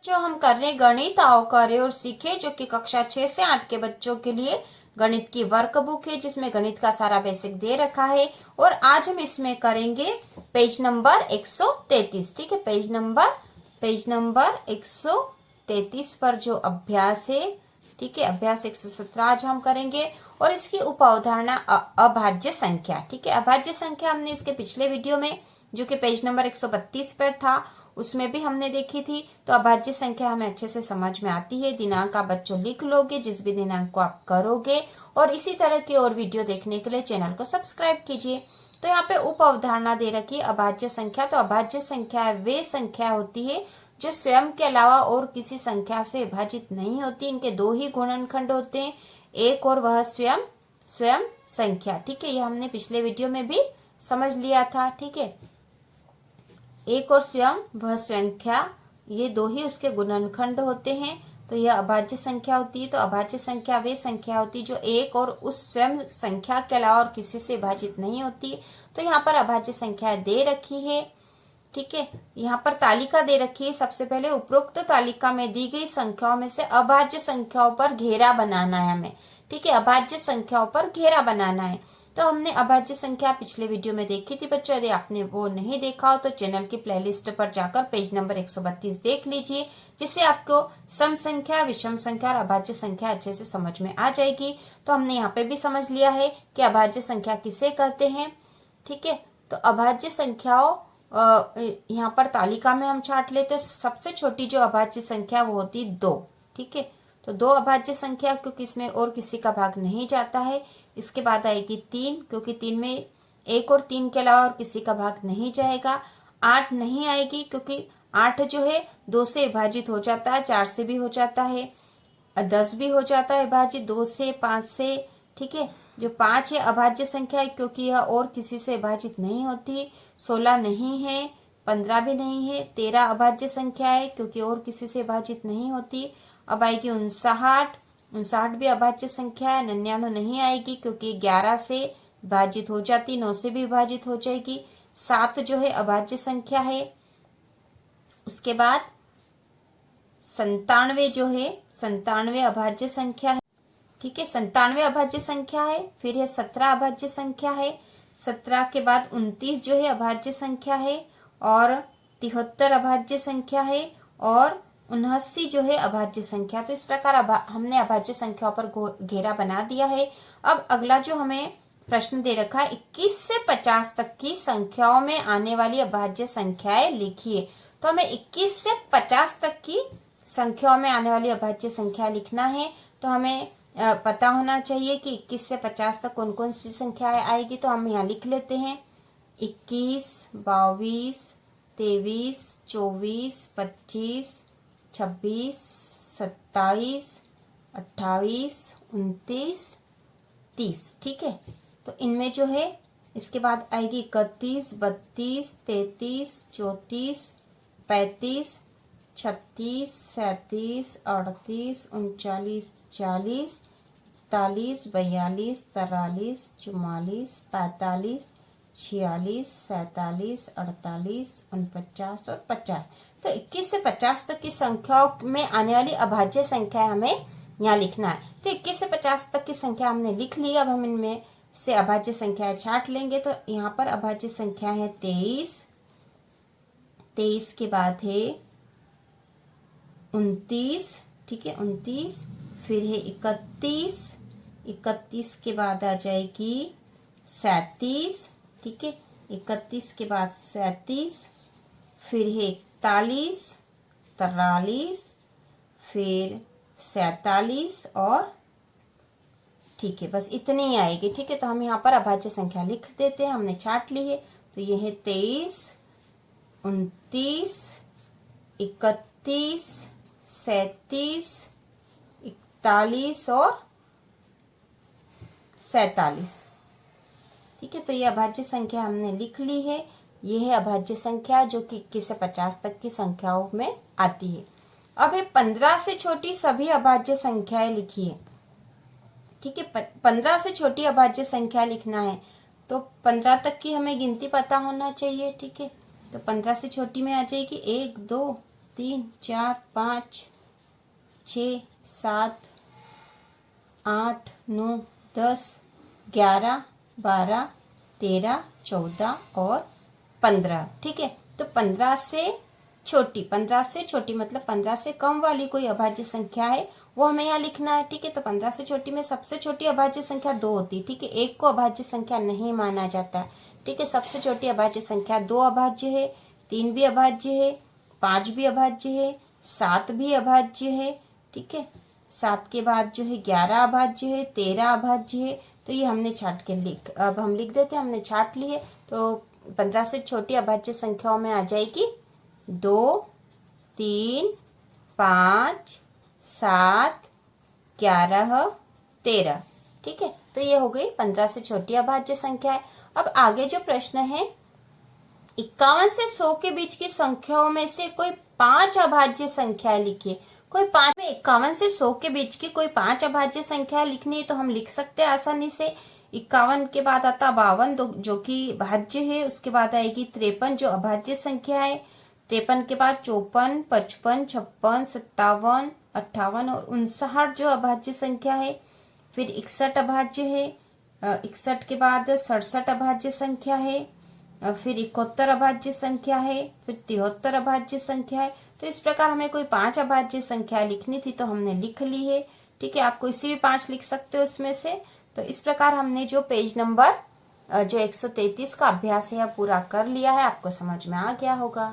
जो हम कर रहे हैं गणित आओ करे और सीखे, जो कि कक्षा 6 से 8 के बच्चों के लिए गणित की वर्कबुक है, जिसमें गणित का सारा बेसिक दे रखा है। और आज हम इसमें करेंगे पेज नंबर 133। ठीक है, पेज नंबर 133 पर जो अभ्यास है, ठीक है, अभ्यास 117 आज हम करेंगे। और इसकी उप अवधारणा अभाज्य संख्या। ठीक है, अभाज्य संख्या हमने इसके पिछले वीडियो में, जो कि पेज नंबर 132 पर था, उसमें भी हमने देखी थी। तो अभाज्य संख्या हमें अच्छे से समझ में आती है। दिनांक आप बच्चों लिख लोगे जिस भी दिनांक को आप करोगे। और इसी तरह की और वीडियो देखने के लिए चैनल को सब्सक्राइब कीजिए। तो यहाँ पे उप अवधारणा दे रखी है अभाज्य संख्या। तो अभाज्य संख्या वे संख्या होती है जो स्वयं के अलावा और किसी संख्या से विभाजित नहीं होती। इनके दो ही गुणनखंड होते हैं, एक और वह स्वयं संख्या। ठीक है, ये हमने पिछले वीडियो में भी समझ लिया था। ठीक है, एक और स्वयं वह संख्या, ये दो ही उसके गुणनखंड होते हैं। तो यह अभाज्य संख्या होती है। तो अभाज्य संख्या वे संख्या होती है जो एक और उस स्वयं संख्या के अलावा और किसी से विभाजित नहीं होती। तो यहाँ पर अभाज्य संख्या दे रखी है। ठीक है, यहाँ पर तालिका दे रखी है। सबसे पहले उपरोक्त तालिका में दी गई संख्याओं में से अभाज्य संख्याओं पर घेरा बनाना है हमें। ठीक है, अभाज्य संख्याओं पर घेरा बनाना है। तो हमने अभाज्य संख्या पिछले वीडियो में देखी थी बच्चों। यदि आपने वो नहीं देखा हो तो चैनल की प्लेलिस्ट पर जाकर पेज नंबर 132 देख लीजिए, जिससे आपको सम संख्या, विषम संख्या और अभाज्य संख्या अच्छे से समझ में आ जाएगी। तो हमने यहाँ पे भी समझ लिया है कि अभाज्य संख्या किसे कहते हैं। ठीक है, तो अभाज्य संख्याओं यहाँ पर तालिका में हम छाट लेते। सबसे छोटी जो अभाज्य संख्या वो होती 2। ठीक है, तो 2 अभाज्य संख्या, क्योंकि इसमें और किसी का भाग नहीं जाता है। इसके बाद आएगी 3, क्योंकि 3 में 1 और 3 के अलावा और किसी का भाग नहीं जाएगा। 8 नहीं आएगी, क्योंकि 8 जो है 2 से विभाजित हो जाता है, 4 से भी हो जाता है, 10 भी हो जाता है विभाजित 2 से, 5 से। ठीक है, जो 5 है अभाज्य संख्या है, क्योंकि यह और किसी से विभाजित नहीं होती। 16 नहीं है, 15 भी नहीं है। 13 अभाज्य संख्या है, क्योंकि और किसी से विभाजित नहीं होती। अब आएगी 59 भी अभाज्य संख्या है। 99 नहीं आएगी, क्योंकि 11 से विभाजित हो जाती, 9 से भी विभाजित हो जाएगी। 7 जो है अभाज्य संख्या है। उसके बाद 97 जो है, 97 अभाज्य संख्या है। ठीक है, 97 अभाज्य संख्या है। फिर है 17 अभाज्य संख्या है। 17 के बाद 29 जो है अभाज्य संख्या है। और 73 अभाज्य संख्या है। और 79 जो है अभाज्य संख्या। तो इस प्रकार हमने अभाज्य संख्याओं पर घेरा बना दिया है। अब अगला जो हमें प्रश्न दे रखा है, 21 से 50 तक की संख्याओं में आने वाली अभाज्य संख्याएं लिखिए। तो हमें 21 से 50 तक की संख्याओं में आने वाली अभाज्य संख्या लिखना है। तो हमें पता होना चाहिए कि 21 से 50 तक कौन कौन सी संख्याएं आएगी। तो हम यहाँ लिख लेते हैं 21, 22, 23, 24, 25, 26, 27, 28, 29, 30। ठीक है, तो इनमें जो है इसके बाद आएगी 31, 32, 33, 34, 35, 36, 37, 38, 39, 40, 41, 42, 43, 44, 45, 46, 47, 48, 49 और 50। तो 21 से 50 तक की संख्याओं में आने वाली अभाज्य संख्या हमें यहाँ लिखना है। तो 21 से 50 तक की संख्या हमने लिख ली। अब हम इनमें से अभाज्य संख्याएं छाट लेंगे। तो यहाँ पर अभाज्य संख्या है 23, 23 के बाद है 29। ठीक है, 29। फिर है 31, 31 के बाद आ जाएगी 37। ठीक है, 31 के बाद 37। फिर है 41, 43, फिर 47 और ठीक है, बस इतनी ही आएगी। ठीक है, तो हम यहाँ पर अभाज्य संख्या लिख देते हैं। हमने छाट ली है। तो ये है 23, 29, 31, 37, 41 और 47। ठीक है, तो ये अभाज्य संख्या हमने लिख ली है। ये है अभाज्य संख्या जो कि 21 से 50 तक की संख्याओं में आती है। अब है 15 से छोटी सभी अभाज्य संख्याएं लिखिए। ठीक है, 15 से छोटी अभाज्य संख्या लिखना है। तो 15 तक की हमें गिनती पता होना चाहिए। ठीक है, तो 15 से छोटी में आ जाएगी 1, 2, 3 4 5 6 7 8 9 10 11 12 13 14 और 15। ठीक है, तो 15 से छोटी मतलब 15 से कम वाली कोई अभाज्य संख्या है वो हमें यहाँ लिखना है। ठीक है, तो 15 से छोटी में सबसे छोटी अभाज्य संख्या 2 होती है। ठीक है, 1 को अभाज्य संख्या नहीं माना जाता है। ठीक है, सबसे छोटी अभाज्य संख्या 2 अभाज्य है, 3 भी अभाज्य है, 5 भी अभाज्य है, 7 भी अभाज्य है। ठीक है, 7 के बाद जो है 11 अभाज्य है, 13 अभाज्य है। तो ये हमने छाट के अब हम लिख देते हैं, हमने छाट ली है। तो 15 से छोटी अभाज्य संख्याओं में आ जाएगी 2 3 5 7 11 13। ठीक है, तो ये हो गई 15 से छोटी अभाज्य संख्या है। अब आगे जो प्रश्न है, 51 से 100 के बीच की संख्याओं में से कोई 5 अभाज्य संख्या लिखिए। कोई 5 में 51 से 100 के बीच की कोई 5 अभाज्य संख्या लिखनी है तो हम लिख सकते हैं आसानी से। 51 के बाद आता 52 जो कि भाज्य है, उसके बाद आएगी 53 जो अभाज्य संख्या है, 53 के बाद 54 55 56 57 58 और 59 जो अभाज्य संख्या है। फिर 61 अभाज्य है, 61 के बाद 67 अभाज्य संख्या है, फिर 71 अभाज्य संख्या है, फिर 73 अभाज्य संख्या है। तो इस प्रकार हमें कोई 5 अभाज्य संख्या लिखनी थी तो हमने लिख ली है। ठीक है, आप कोई सी भी 5 लिख सकते हो उसमें से। तो इस प्रकार हमने जो पेज नंबर जो 133 का अभ्यास है पूरा कर लिया है। आपको समझ में आ गया होगा।